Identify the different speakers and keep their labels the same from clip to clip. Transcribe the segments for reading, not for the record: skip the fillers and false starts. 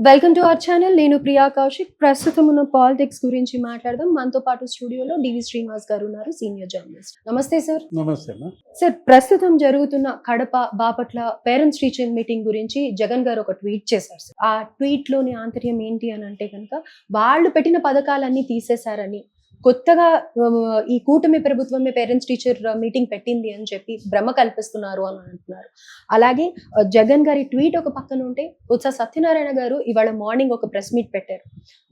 Speaker 1: Welcome to our channel. నేను ప్రియా కౌశిక్. ప్రస్తుతం ఉన్న పాలిటిక్స్ గురించి మాట్లాడదాం. మనతో పాటు స్టూడియోలో డివి శ్రీనివాస్ గారు ఉన్నారు, సీనియర్ జర్నలిస్ట్. నమస్తే సార్.
Speaker 2: నమస్తే.
Speaker 1: సార్, ప్రస్తుతం జరుగుతున్న Kadapa Bapatla parents teacher meeting గురించి జగన్ గారు ఒక ట్వీట్ చేశారు సార్. ఆ ట్వీట్ లోని ఆంతర్యం ఏంటి అని అంటే కనుక, వాళ్ళు పెట్టిన పథకాలన్నీ తీసేశారని, కొత్తగా ఈ కూటమి ప్రభుత్వమే పేరెంట్స్ టీచర్ మీటింగ్ పెట్టింది అని చెప్పి భ్రమ కల్పిస్తున్నారు అని అంటున్నారు. అలాగే జగన్ గారి ట్వీట్ ఒక పక్కన ఉంటే, బొత్స సత్యనారాయణ గారు ఇవాళ మార్నింగ్ ఒక ప్రెస్ మీట్ పెట్టారు.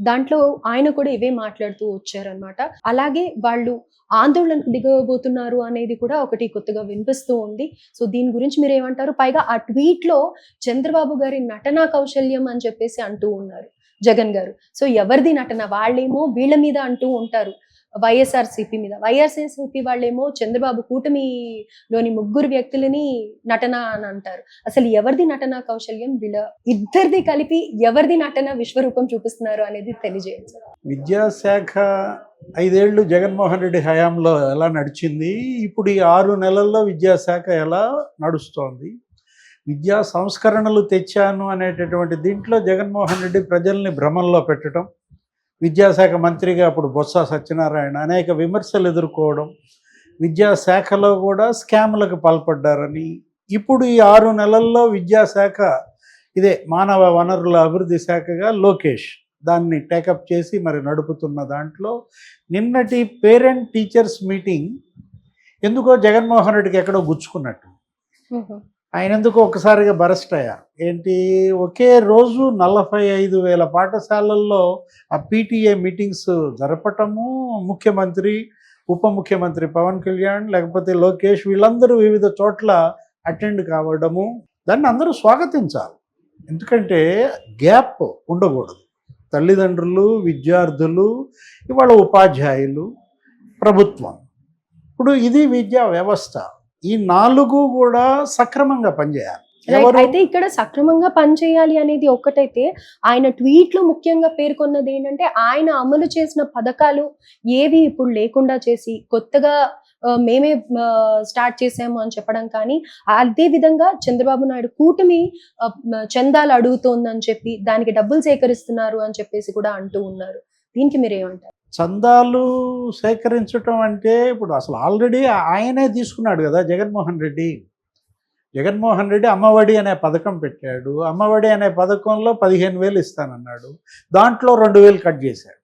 Speaker 1: దాంట్లో ఆయన కూడా ఇవే మాట్లాడుతూ వచ్చారనమాట. అలాగే వాళ్ళు ఆందోళనకు దిగబోతున్నారు అనేది కూడా ఒకటి కొత్తగా వినిపిస్తూ ఉంది. సో దీని గురించి మీరు ఏమంటారు? పైగా ఆ ట్వీట్ లో చంద్రబాబు గారి నటనా కౌశల్యం అని చెప్పేసి అంటూ ఉన్నారు జగన్ గారు. సో ఎవరిది నటన? వాళ్ళేమో వీళ్ళ మీద అంటూ ఉంటారు, వైఎస్ఆర్సీపీ మీద. వైఎస్ఆర్సీపీ వాళ్ళేమో చంద్రబాబు కూటమిలోని ముగ్గురు వ్యక్తులని నటన అని అంటారు. అసలు ఎవరిది నటన కౌశల్యం? వీళ్ళ ఇద్దరిది కలిపి ఎవరిది నటన విశ్వరూపం చూపిస్తున్నారు అనేది తెలియజేయండి.
Speaker 2: విద్యాశాఖ 5 ఏళ్ళు జగన్మోహన్ రెడ్డి హయాంలో ఎలా నడిచింది, ఇప్పుడు ఈ 6 నెలల్లో విద్యాశాఖ ఎలా నడుస్తోంది, విద్యా సంస్కరణలు తెచ్చాను అనేటటువంటి దీంట్లో జగన్మోహన్ రెడ్డి ప్రజల్ని భ్రమంలో పెట్టడం, విద్యాశాఖ మంత్రిగా అప్పుడు బొత్స సత్యనారాయణ అనేక విమర్శలు ఎదుర్కోవడం, విద్యాశాఖలో కూడా స్కామ్లకు పాల్పడ్డారని, ఇప్పుడు ఈ 6 నెలల్లో విద్యాశాఖ ఇదే మానవ వనరుల అభివృద్ధి శాఖగా లోకేష్ దాన్ని టేకప్ చేసి మరి నడుపుతున్న దాంట్లో నిన్నటి పేరెంట్ టీచర్స్ మీటింగ్ ఎందుకో జగన్మోహన్ రెడ్డికి ఎక్కడో గుచ్చుకున్నట్టు. ఆయన ఎందుకు ఒక్కసారిగా బరస్ట్ అయ్యారు. ఏంటి, ఒకే రోజు 45,000 పాఠశాలల్లో ఆ పీటీఏ మీటింగ్స్ జరపటము, ముఖ్యమంత్రి, ఉప ముఖ్యమంత్రి పవన్ కళ్యాణ్ లేకపోతే లోకేష్ వీళ్ళందరూ వివిధ చోట్ల అటెండ్ కావడము, దాన్ని అందరూ స్వాగతించాలి. ఎందుకంటే గ్యాప్ ఉండకూడదు. తల్లిదండ్రులు, విద్యార్థులు, ఇవాళ ఉపాధ్యాయులు, ప్రభుత్వం, ఇప్పుడు ఇది విద్యా వ్యవస్థ, ఈ 4 కూడా సక్రమంగా పనిచేయాలి.
Speaker 1: అయితే ఇక్కడ సక్రమంగా పనిచేయాలి అనేది ఒక్కటైతే, ఆయన ట్వీట్ లో ముఖ్యంగా పేర్కొన్నది ఏంటంటే, ఆయన అమలు చేసిన పథకాలు ఏవి ఇప్పుడు లేకుండా చేసి కొత్తగా మేమే స్టార్ట్ చేసాము అని చెప్పడం కానీ, అదే విధంగా చంద్రబాబు నాయుడు కూటమి చందాలు అడుగుతోందని చెప్పి దానికి డబ్బులు సేకరిస్తున్నారు అని చెప్పేసి కూడా అంటూ ఉన్నారు. దీనికి మీరేమంటారు?
Speaker 2: చందాలు సేకరించడం అంటే ఇప్పుడు అసలు ఆల్రెడీ ఆయనే తీసుకున్నాడు కదా జగన్మోహన్ రెడ్డి. జగన్మోహన్ రెడ్డి అమ్మఒడి అనే పథకం పెట్టాడు. అమ్మఒడి అనే పథకంలో 15,000 ఇస్తానన్నాడు. దాంట్లో 2,000 కట్ చేశాడు.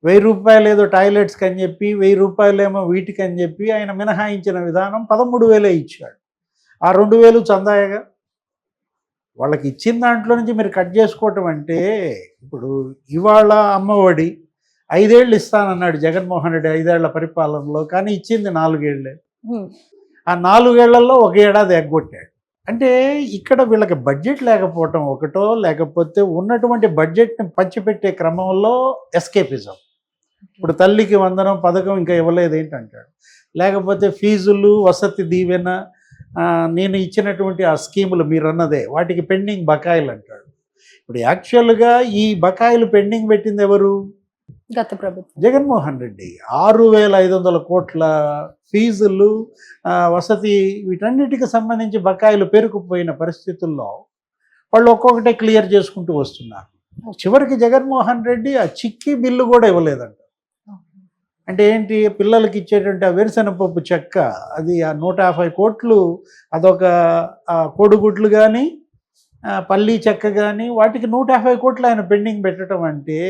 Speaker 2: 1,000 రూపాయలు ఏదో టాయిలెట్స్కి అని చెప్పి, 1,000 రూపాయలు ఏమో వీటికి అని చెప్పి ఆయన మినహాయించిన విధానం 13,000 ఇచ్చాడు. ఆ 2,000 చందాయగా. వాళ్ళకి ఇచ్చిన దాంట్లో నుంచి మీరు కట్ చేసుకోవటం అంటే, ఇప్పుడు ఇవాళ అమ్మఒడి 5 ఏళ్ళు ఇస్తానన్నాడు జగన్మోహన్ రెడ్డి 5 ఏళ్ల పరిపాలనలో, కానీ ఇచ్చింది 4 ఏళ్ళే. ఆ 4 ఏళ్లలో 1 ఏడాది ఎగ్గొట్టాడు. అంటే ఇక్కడ వీళ్ళకి బడ్జెట్ లేకపోవటం ఒకటో, లేకపోతే ఉన్నటువంటి బడ్జెట్ని పంచిపెట్టే క్రమంలో ఎస్కేపిజం. ఇప్పుడు తల్లికి వందనం పథకం ఇంకా ఇవ్వలేదు ఏంటంటాడు, లేకపోతే ఫీజులు, వసతి దీవెన, నేను ఇచ్చినటువంటి ఆ స్కీములు మీరు అన్నదే వాటికి పెండింగ్ బకాయిలు అంటాడు. ఇప్పుడు యాక్చువల్గా ఈ బకాయిలు పెండింగ్ పెట్టింది ఎవరు?
Speaker 1: గత ప్రభుత్వం,
Speaker 2: జగన్మోహన్ రెడ్డి. 6,500 కోట్ల ఫీజులు, వసతి, వీటన్నిటికి సంబంధించి బకాయిలు పేరుకుపోయిన పరిస్థితుల్లో వాళ్ళు ఒక్కొక్కటే క్లియర్ చేసుకుంటూ వస్తున్నారు. చివరికి జగన్మోహన్ రెడ్డి ఆ చిక్కి బిల్లు కూడా ఇవ్వలేదంట. అంటే ఏంటి, పిల్లలకి ఇచ్చేటువంటి ఆ వేరుశనగపప్పు చెక్క, అది ఆ 150 కోట్లు, అదొక కోడిగుడ్లు కానీ పల్లీ చెక్క కానీ, వాటికి 150 కోట్లు ఆయన పెండింగ్ పెట్టడం అంటే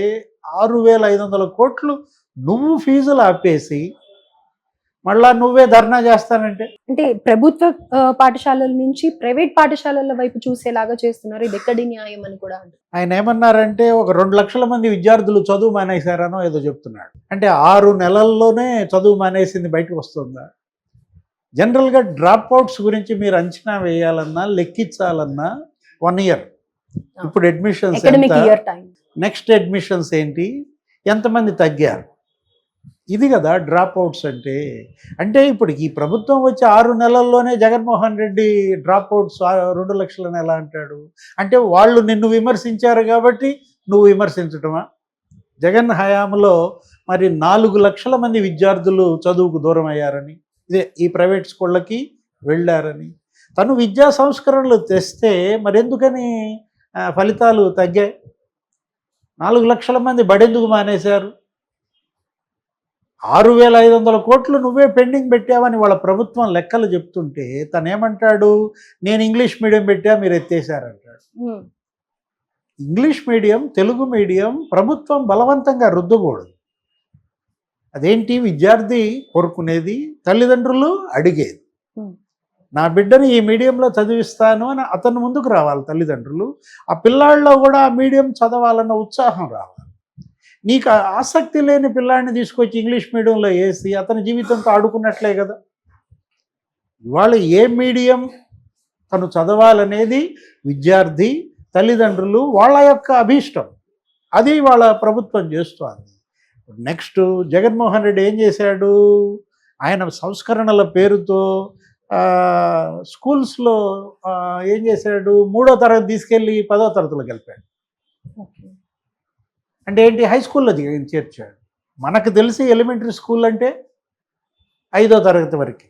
Speaker 2: 6,500 కోట్లు నువ్వు ఫీజులు ఆపేసి మళ్ళా నువ్వే ధర్నా చేస్తానంటే,
Speaker 1: అంటే ప్రభుత్వ పాఠశాలల నుంచి ప్రైవేట్ పాఠశాలల వైపు చూసేలాగా చేస్తున్నారు. ఇది ఎక్కడి న్యాయం అని కూడా అంటారు.
Speaker 2: ఆయన ఏమన్నారంటే, ఒక 2 లక్షల మంది విద్యార్థులు చదువు మానేశారనో ఏదో చెప్తున్నాడు. అంటే 6 నెలల్లోనే చదువు మానేసింది బయటకు వస్తుందా? జనరల్గా డ్రాప్ అవుట్స్ గురించి మీరు అంచనా వేయాలన్నా, లెక్కించాలన్నా 1 ఇయర్. ఇప్పుడు అడ్మిషన్స్ నెక్స్ట్ అడ్మిషన్స్ ఏంటి, ఎంతమంది తగ్గారు, ఇది కదా డ్రాప్ అవుట్స్ అంటే. అంటే ఇప్పుడు ఈ ప్రభుత్వం వచ్చి 6 నెలల్లోనే జగన్మోహన్ రెడ్డి డ్రాప్ అవుట్స్ 2 లక్షలని ఎలా అంటాడు? అంటే వాళ్ళు నిన్ను విమర్శించారు కాబట్టి నువ్వు విమర్శించటమా? జగన్ హయాంలో మరి 4 లక్షల మంది విద్యార్థులు చదువుకు దూరం అయ్యారని, ఇదే ఈ ప్రైవేట్ స్కూళ్ళకి వెళ్ళారని. తను విద్యా సంస్కరణలు తెస్తే మరెందుకని ఫలితాలు తగ్గాయి. 4 లక్షల మంది బడెందుకు మానేశారు? 6,500 కోట్లు నువ్వే పెండింగ్ పెట్టావని వాళ్ళ ప్రభుత్వం లెక్కలు చెప్తుంటే తనేమంటాడు, నేను ఇంగ్లీష్ మీడియం పెట్టా మీరు ఎత్తేసారంటాడు. ఇంగ్లీష్ మీడియం, తెలుగు మీడియం ప్రభుత్వం బలవంతంగా రుద్దకూడదు. అదేంటి విద్యార్థి కోరుకునేది, తల్లిదండ్రులు అడిగేది. నా బిడ్డని ఈ మీడియంలో చదివిస్తాను అని అతను ముందుకు రావాలి తల్లిదండ్రులు. ఆ పిల్లాళ్ళలో కూడా ఆ మీడియం చదవాలన్న ఉత్సాహం రావాలి. నీకు ఆసక్తి లేని పిల్లాడిని తీసుకొచ్చి ఇంగ్లీష్ మీడియంలో వేసి అతని జీవితంతో ఆడుకున్నట్లే కదా. ఇవాళ ఏ మీడియం తను చదవాలనేది విద్యార్థి, తల్లిదండ్రులు వాళ్ళ యొక్క అభీష్టం. అది వాళ్ళ ప్రభుత్వం చేస్తోంది. నెక్స్ట్ జగన్మోహన్ రెడ్డి ఏం చేశాడు, ఆయన సంస్కరణల పేరుతో స్కూల్స్లో ఏం చేశాడు, 3వ తరగతి తీసుకెళ్ళి 10వ తరగతిలోకి వెళ్ళిపోయాడు. అంటే ఏంటి, హై స్కూల్లో చేర్చాడు. మనకు తెలిసి ఎలిమెంటరీ స్కూల్ అంటే 5వ తరగతి వరకు,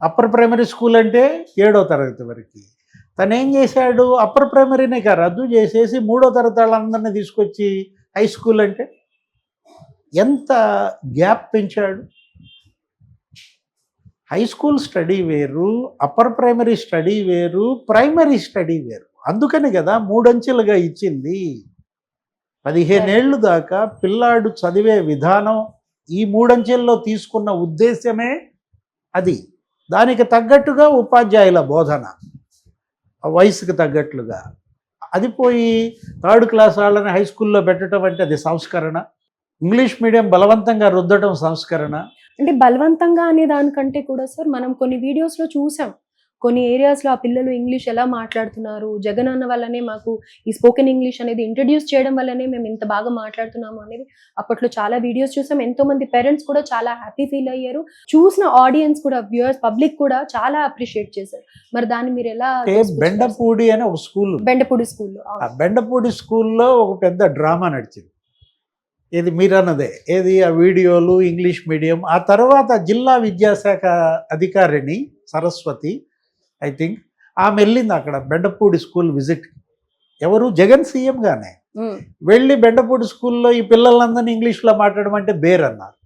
Speaker 2: అప్పర్ ప్రైమరీ స్కూల్ అంటే 7వ తరగతి వరకు. తను ఏం చేశాడు, అప్పర్ ప్రైమరీనే రద్దు చేసేసి 3వ తరగతి వాళ్ళందరినీ తీసుకొచ్చి హై స్కూల్ అంటే ఎంత గ్యాప్ పెంచాడు. హై స్కూల్ స్టడీ వేరు, అప్పర్ ప్రైమరీ స్టడీ వేరు, ప్రైమరీ స్టడీ వేరు. అందుకని కదా 3 అంచెలుగా ఇచ్చింది. 15 ఏళ్ళు దాకా పిల్లాడు చదివే విధానం ఈ 3 అంచెల్లో తీసుకున్న ఉద్దేశమే అది. దానికి తగ్గట్టుగా ఉపాధ్యాయుల బోధన, వయసుకు తగ్గట్లుగా. అది పోయి 3rd క్లాస్ వాళ్ళని హై స్కూల్లో పెట్టడం అంటే అది సంస్కరణ. ఇంగ్లీష్ మీడియం బలవంతంగా రుద్దడం సంస్కరణ.
Speaker 1: అంటే బలవంతంగా అనే దానికంటే కూడా సార్ మనం కొన్ని వీడియోస్లో చూసాం, కొన్ని ఏరియాస్లో ఆ పిల్లలు ఇంగ్లీష్ ఎలా మాట్లాడుతున్నారు, జగన్ అన్న వల్లనే మాకు ఈ స్పోకెన్ ఇంగ్లీష్ అనేది ఇంట్రడ్యూస్ చేయడం వల్లనే మేము ఇంత బాగా మాట్లాడుతున్నాము అనేది అప్పట్లో చాలా వీడియోస్ చూసాం. ఎంతో మంది పేరెంట్స్ కూడా చాలా హ్యాపీ ఫీల్ అయ్యారు. చూసిన ఆడియన్స్ కూడా, వ్యూయర్స్, పబ్లిక్ కూడా చాలా అప్రిషియేట్ చేశారు. మరి దాన్ని మీరు ఎలా?
Speaker 2: బెండపూడి అని ఒక స్కూల్,
Speaker 1: బెండపూడి స్కూల్లో,
Speaker 2: బెండపూడి స్కూల్లో ఒక పెద్ద డ్రామా నడిచింది. ఏది మీరన్నదే, ఏది ఆ వీడియోలు, ఇంగ్లీష్ మీడియం. ఆ తర్వాత జిల్లా విద్యాశాఖ అధికారిని సరస్వతి, ఐ థింక్, ఆమె వెళ్ళింది అక్కడ బెండపూడి స్కూల్ విజిట్. ఎవరు, జగన్ సీఎంగానే వెళ్ళి బెండపూడి స్కూల్లో ఈ పిల్లలందరినీ ఇంగ్లీష్లో మాట్లాడమంటే బేరన్నారు.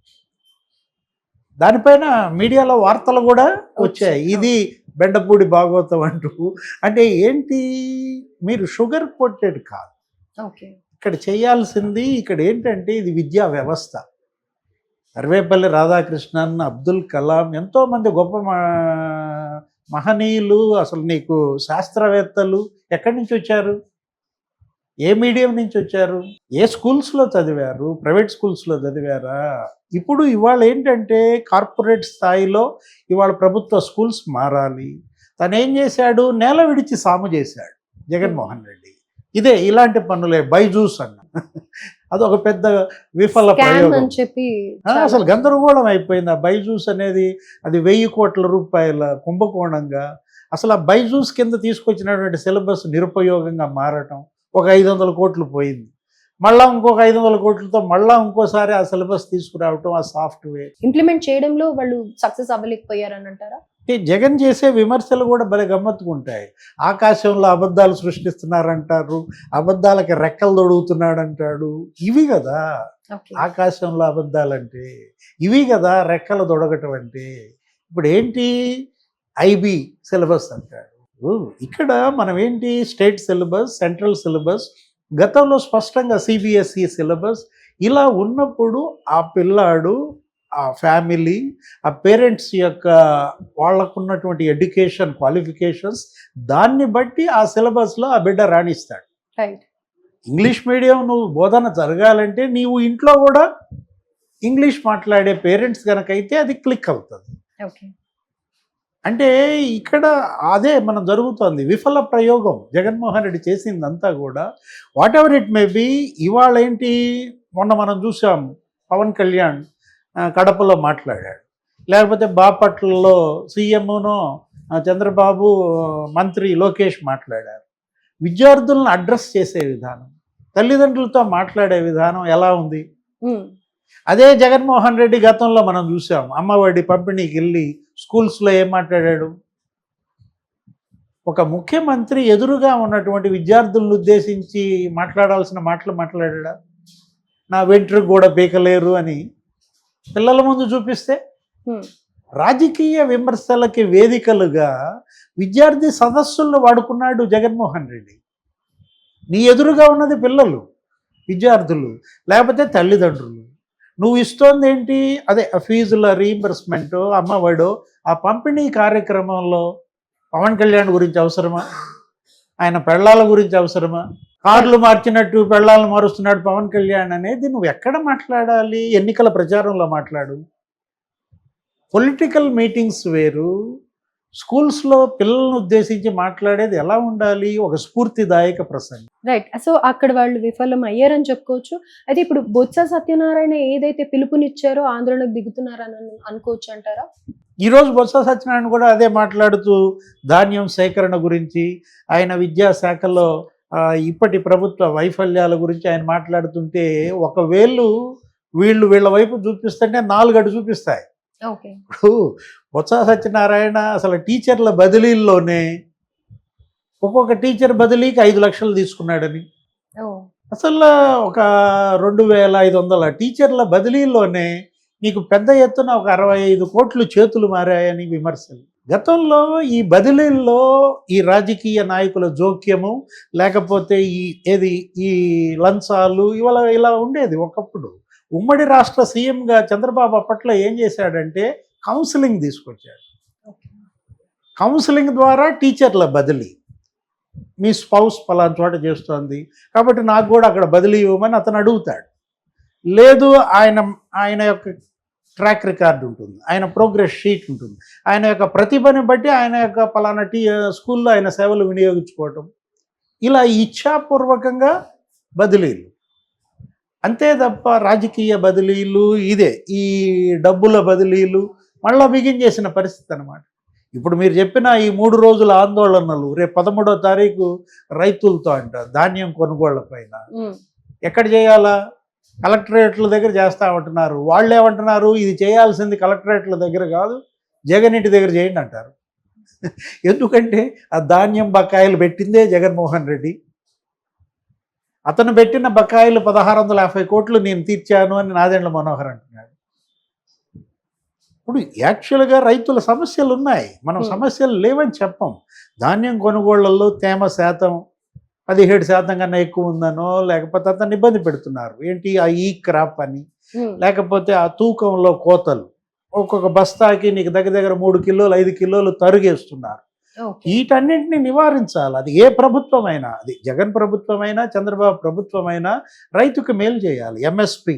Speaker 2: దానిపైన మీడియాలో వార్తలు కూడా వచ్చాయి, ఇది బెండపూడి భాగవతం అంటూ. అంటే ఏంటి, మీరు షుగర్ కోటెడ్ కాదు ఇక్కడ చేయాల్సింది. ఇక్కడ ఏంటంటే ఇది విద్యా వ్యవస్థ. సర్వేపల్లి రాధాకృష్ణన్, అబ్దుల్ కలాం, ఎంతోమంది గొప్ప మహనీయులు, అసలు నీకు శాస్త్రవేత్తలు ఎక్కడి నుంచి వచ్చారు, ఏ మీడియం నుంచి వచ్చారు, ఏ స్కూల్స్లో చదివారు, ప్రైవేట్ స్కూల్స్లో చదివారా? ఇప్పుడు ఇవాళ ఏంటంటే కార్పొరేట్ స్థాయిలో ఇవాళ ప్రభుత్వ స్కూల్స్ మారాలి. తను ఏం చేశాడు, నేల విడిచి సాము చేశాడు జగన్మోహన్ రెడ్డి. ఇదే ఇలాంటి పనులే బైజూస్ అన్న, అదొక పెద్ద విఫల ప్రయోగం. అసలు గందరగోళం అయిపోయింది ఆ బైజూస్ అనేది. అది 1000 కోట్ల రూపాయల కుంభకోణంగా, అసలు ఆ బైజూస్ కింద తీసుకొచ్చినటువంటి సిలబస్ నిరుపయోగంగా మారటం. ఒక 500 కోట్లు పోయింది, మళ్ళీ ఇంకొక 500 కోట్లతో మళ్ళీ ఇంకోసారి ఆ సిలబస్ తీసుకురావటం, ఆ సాఫ్ట్వేర్
Speaker 1: ఇంప్లిమెంట్ చేయడంలో వాళ్ళు సక్సెస్ అవ్వలేకపోయారని అంటారా?
Speaker 2: జగన్ చేసే విమర్శలు కూడా భలే గమ్మత్తుకుంటాయి. ఆకాశంలో అబద్ధాలు సృష్టిస్తున్నారంటారు, అబద్ధాలకి రెక్కలు తొడుగుతున్నాడు అంటాడు. ఇవి కదా ఆకాశంలో అబద్ధాలంటే, ఇవి కదా రెక్కలు తొడగటం అంటే. ఇప్పుడు ఏంటి, ఐబీ సిలబస్ అంటాడు. ఇక్కడ మనం ఏంటి, స్టేట్ సిలబస్, సెంట్రల్ సిలబస్, గతంలో స్పష్టంగా సిబిఎస్ఈ సిలబస్. ఇలా ఉన్నప్పుడు ఆ పిల్లాడు, ఆ ఫ్యామిలీ, ఆ పేరెంట్స్ యొక్క వాళ్ళకున్నటువంటి ఎడ్యుకేషన్ క్వాలిఫికేషన్స్, దాన్ని బట్టి ఆ సిలబస్లో ఆ బిడ్డ రాణిస్తాడు. ఇంగ్లీష్ మీడియం నువ్వు బోధన జరగాలంటే నీవు ఇంట్లో కూడా ఇంగ్లీష్ మాట్లాడే పేరెంట్స్ కనుకైతే అది క్లిక్ అవుతుంది. అంటే ఇక్కడ అదే మనం జరుగుతుంది, విఫల ప్రయోగం జగన్మోహన్ రెడ్డి చేసిందంతా కూడా. Whatever it may be, ఇవాళ ఏంటి, మొన్న మనం చూసాం పవన్ కళ్యాణ్ కడపలో మాట్లాడాడు, లేకపోతే బాపట్లలో సీఎంను చంద్రబాబు, మంత్రి లోకేష్ మాట్లాడారు. విద్యార్థులను అడ్రస్ చేసే విధానం, తల్లిదండ్రులతో మాట్లాడే విధానం ఎలా ఉంది? అదే జగన్మోహన్ రెడ్డి గతంలో మనం చూసాం, అమ్మఒడి పంపిణీకి వెళ్ళి స్కూల్స్లో ఏం మాట్లాడాడు, ఒక ముఖ్యమంత్రి ఎదురుగా ఉన్నటువంటి విద్యార్థులను ఉద్దేశించి మాట్లాడాల్సిన మాటలు మాట్లాడా? నా వెంట్రుకు కూడా పీకలేరు అని పిల్లల ముందు చూపిస్తే,
Speaker 1: హ్మ్.
Speaker 2: రాజకీయ విమర్శలకి వేదికలుగా విద్యార్థి సదస్సుల్లో వాడుకున్నాడు జగన్మోహన్ రెడ్డి. నీ ఎదురుగా ఉన్నది పిల్లలు, విద్యార్థులు, లేకపోతే తల్లిదండ్రులు. నువ్వు ఇస్తోంది ఏంటి? అదే ఫీజుల రీయింబర్స్మెంటో, అమ్మఒడో, ఆ పంపిణీ కార్యక్రమంలో పవన్ కళ్యాణ్ గురించి అవసరమా? ఆయన పెళ్ళాల గురించి అవసరమా? కార్లు మార్చినట్టు పెళ్ళాలను మారుస్తున్నాడు పవన్ కళ్యాణ్ అనేది నువ్వు ఎక్కడ మాట్లాడాలి? ఎన్నికల ప్రచారంలో మాట్లాడు. పొలిటికల్ మీటింగ్స్ వేరు, స్కూల్స్లో పిల్లలను ఉద్దేశించి మాట్లాడేది ఎలా ఉండాలి? ఒక స్ఫూర్తిదాయక ప్రసంగం.
Speaker 1: రైట్. సో అక్కడ వాళ్ళు విఫలం అయ్యారని చెప్పుకోవచ్చు. అయితే ఇప్పుడు బొత్స సత్యనారాయణ ఏదైతే పిలుపునిచ్చారో ఆందోళనకు దిగుతున్నారని అనుకోవచ్చు అంటారా?
Speaker 2: ఈరోజు బొత్స సత్యనారాయణ కూడా అదే మాట్లాడుతూ ధాన్యం సేకరణ గురించి, ఆయన విద్యాశాఖలో ఇప్పటి ప్రభుత్వ వైఫల్యాల గురించి ఆయన మాట్లాడుతుంటే, ఒకవేళ వీళ్ళ వైపు చూపిస్తుంటే 4 అటు చూపిస్తాయి.
Speaker 1: ఓకే.
Speaker 2: ఇప్పుడు బొత్స సత్యనారాయణ అసలు టీచర్ల బదిలీల్లోనే ఒక్కొక్క టీచర్ బదిలీకి 5 లక్షలు తీసుకున్నాడని, అసలు ఒక 2500 టీచర్ల బదిలీల్లోనే నీకు పెద్ద ఎత్తున ఒక 65 కోట్లు చేతులు మారాయని విమర్శలు. గతంలో ఈ బదిలీల్లో ఈ రాజకీయ నాయకుల జోక్యము, లేకపోతే ఈ లంచాలు ఇలా ఉండేది ఒకప్పుడు. ఉమ్మడి రాష్ట్ర సీఎంగా చంద్రబాబు అప్పట్లో ఏం చేశాడంటే కౌన్సిలింగ్ తీసుకొచ్చాడు. కౌన్సిలింగ్ ద్వారా టీచర్ల బదిలీ, మీ స్పౌస్ పలానా చోట చేస్తోంది కాబట్టి నాకు కూడా అక్కడ బదిలీ ఇవ్వమని అతను అడుగుతాడు. లేదు, ఆయన యొక్క ట్రాక్ రికార్డు ఉంటుంది, ఆయన ప్రోగ్రెస్ షీట్ ఉంటుంది, ఆయన యొక్క ప్రతిభని బట్టి ఆయన యొక్క పలానా స్కూల్లో ఆయన సేవలు వినియోగించుకోవటం, ఇలా ఇచ్ఛాపూర్వకంగా బదిలీలు. అంతే తప్ప రాజకీయ బదిలీలు ఇదే, ఈ డబ్బుల బదిలీలు మళ్ళీ బిగించేసిన పరిస్థితి అన్నమాట. ఇప్పుడు మీరు చెప్పిన ఈ 3 రోజుల ఆందోళనలు రేపు 13వ తారీఖు రైతులతో అంట ధాన్యం కొనుగోళ్ల పైన ఎక్కడ చేయాలా? కలెక్టరేట్ల దగ్గర చేస్తామంటున్నారు. వాళ్ళు ఏమంటున్నారు? ఇది చేయాల్సింది కలెక్టరేట్ల దగ్గర కాదు, జగన్ ఇంటి దగ్గర చేయండి అంటారు. ఎందుకంటే ఆ ధాన్యం బకాయిలు పెట్టిందే జగన్మోహన్ రెడ్డి. అతను పెట్టిన బకాయిలు 1650 కోట్లు నేను తీర్చాను అని నాదెండ్ల మనోహర్ అంటున్నాడు. ఇప్పుడు యాక్చువల్గా రైతుల సమస్యలు ఉన్నాయి, మనం సమస్యలు లేవని చెప్పం. ధాన్యం కొనుగోళ్లలో తేమ శాతం 17% కన్నా ఎక్కువ ఉందనో, లేకపోతే అతన్ని ఇబ్బంది పెడుతున్నారు. ఏంటి ఆ ఈ క్రాప్ అని, లేకపోతే ఆ తూకంలో కోతలు, ఒక్కొక్క బస్తాకి నీకు దగ్గర 3 కిలోలు 5 కిలోలు తరుగేస్తున్నారు. వీటన్నింటినీ నివారించాలి. అది ఏ ప్రభుత్వమైనా, అది జగన్ ప్రభుత్వమైనా చంద్రబాబు ప్రభుత్వమైనా రైతుకు మేలు చేయాలి. ఎంఎస్పి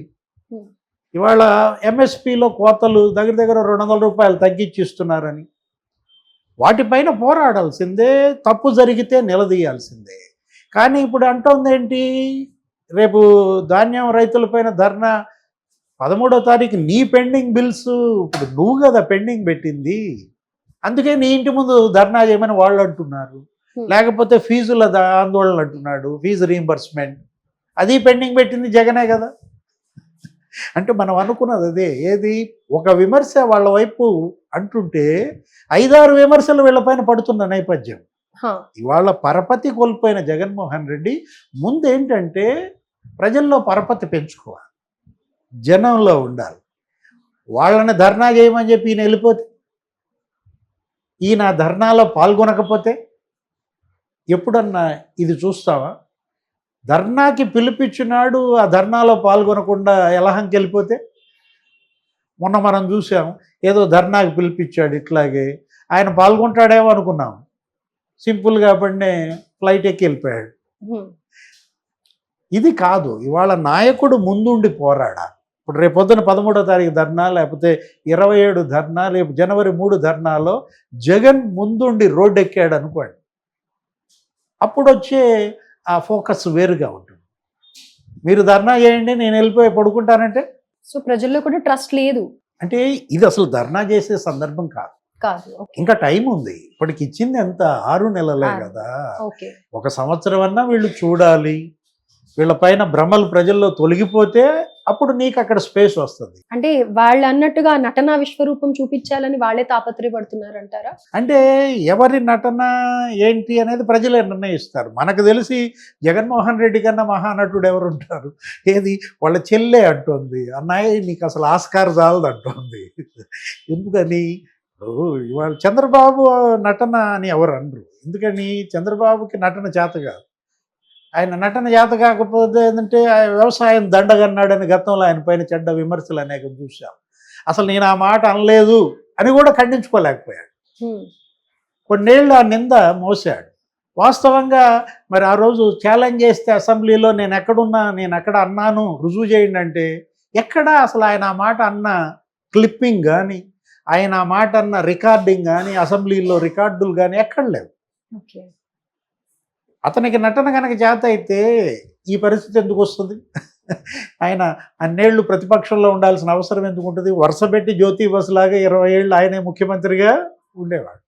Speaker 2: ఇవాళ ఎంఎస్పిలో కోతలు దగ్గర 200 రూపాయలు తగ్గించిస్తున్నారని, వాటిపైన పోరాడాల్సిందే, తప్పు జరిగితే నిలదీయాల్సిందే. కానీ ఇప్పుడు అంటోంది ఏంటి? రేపు ధాన్యం రైతులపైన ధర్నా 13వ తారీఖు, నీ పెండింగ్ బిల్స్ ఇప్పుడు నువ్వు కదా పెండింగ్ పెట్టింది, అందుకే నీ ఇంటి ముందు ధర్నా చేయమని వాళ్ళు అంటున్నారు. లేకపోతే ఫీజుల ఆందోళన అంటున్నాడు, ఫీజు రీయింబర్స్మెంట్, అది పెండింగ్ పెట్టింది జగనే కదా. అంటే మనం అనుకున్నది అదే. ఏది? ఒక విమర్శ వాళ్ళ వైపు అంటుంటే 5-6 విమర్శలు వీళ్ళపైన పడుతున్న నేపథ్యం. ఇవాళ పరపతి కోల్పోయిన జగన్మోహన్ రెడ్డి ముందు ఏంటంటే ప్రజల్లో పరపతి పెంచుకోవాలి, జనంలో ఉండాలి. వాళ్ళని ధర్నా చేయమని చెప్పి ఈయన వెళ్ళిపోతే, ఈయన ధర్నాలో పాల్గొనకపోతే ఎప్పుడన్నా ఇది చూస్తావా? ధర్నాకి పిలిపించినాడు, ఆ ధర్నాలో పాల్గొనకుండా ఎలహంకి వెళ్ళిపోతే. మొన్న మనం చూసాం, ఏదో ధర్నాకి పిలిపించాడు, ఇట్లాగే ఆయన పాల్గొంటాడేమో అనుకున్నాం, సింపుల్గా పడినే ఫ్లైట్ ఎక్కి వెళ్ళిపోయాడు. ఇది కాదు, ఇవాళ నాయకుడు ముందుండి పోరాడా. ఇప్పుడు రేపు పొద్దున 13వ తారీఖు ధర్నా, లేకపోతే 27 ధర్నా, రేపు జనవరి 3 ధర్నాలో జగన్ ముందుండి రోడ్డు ఎక్కాడు అనుకోండి, అప్పుడు వచ్చే ఆ ఫోకస్ వేరుగా ఉంటుంది. మీరు ధర్నా చేయండి, నేను వెళ్ళిపోయి పడుకుంటానంటే,
Speaker 1: సో ప్రజల్లో కూడా ట్రస్ట్ లేదు.
Speaker 2: అంటే ఇది అసలు ధర్నా చేసే సందర్భం కాదు. ఇంకా టైం ఉంది. ఇప్పటికి ఇచ్చింది ఎంత? 6 నెలలే కదా. 1 సంవత్సరం అన్నా వీళ్ళు చూడాలి. వీళ్ళ పైన భ్రమలు ప్రజల్లో తొలగిపోతే అప్పుడు నీకు అక్కడ స్పేస్ వస్తుంది.
Speaker 1: అంటే వాళ్ళు అన్నట్టుగా నటనా విశ్వరూపం చూపించాలని వాళ్ళే తాపత్రయపడుతున్నారంటారా?
Speaker 2: అంటే ఎవరి నటన ఏంటి అనేది ప్రజలే నిర్ణయిస్తారు. మనకు తెలిసి జగన్మోహన్ రెడ్డి కన్నా మహానటుడు ఎవరు ఉంటారు? ఏది వాళ్ళ చెల్లె అంటుంది, అన్నయ్య నీకు అసలు ఆస్కార్ చాలదు అంటుంది. ఎందుకని? ఇవాళ చంద్రబాబు నటన అని ఎవరు అనరు. ఎందుకని? చంద్రబాబుకి నటన చేత కాదు. ఆయన నటన చేత కాకపోతే ఏంటంటే వ్యవసాయం దండగన్నాడని గతంలో ఆయన పైన చెడ్డ విమర్శలు అనేకం చూశాం. అసలు నేను ఆ మాట అనలేదు అని కూడా ఖండించుకోలేకపోయాడు. కొన్నేళ్ళు ఆ నింద మోసాడు. వాస్తవంగా మరి ఆ రోజు ఛాలెంజ్ చేస్తే అసెంబ్లీలో నేను ఎక్కడున్నా, నేను ఎక్కడ అన్నాను రుజువు చేయండి అంటే ఎక్కడా అసలు ఆయన ఆ మాట అన్న క్లిప్పింగ్ కానీ, ఆయన ఆ మాట అన్న రికార్డింగ్ కానీ, అసెంబ్లీలో రికార్డులు కానీ ఎక్కడ లేవు.
Speaker 1: ఓకే.
Speaker 2: అతనికి నటన కనుక చేత అయితే ఈ పరిస్థితి ఎందుకు వస్తుంది? ఆయన అన్నేళ్ళు ప్రతిపక్షంలో ఉండాల్సిన అవసరం ఎందుకు ఉంటుంది? వరుస పెట్టి జ్యోతి బస్ లాగా 20 ఏళ్ళు ఆయనే ముఖ్యమంత్రిగా ఉండేవాడు.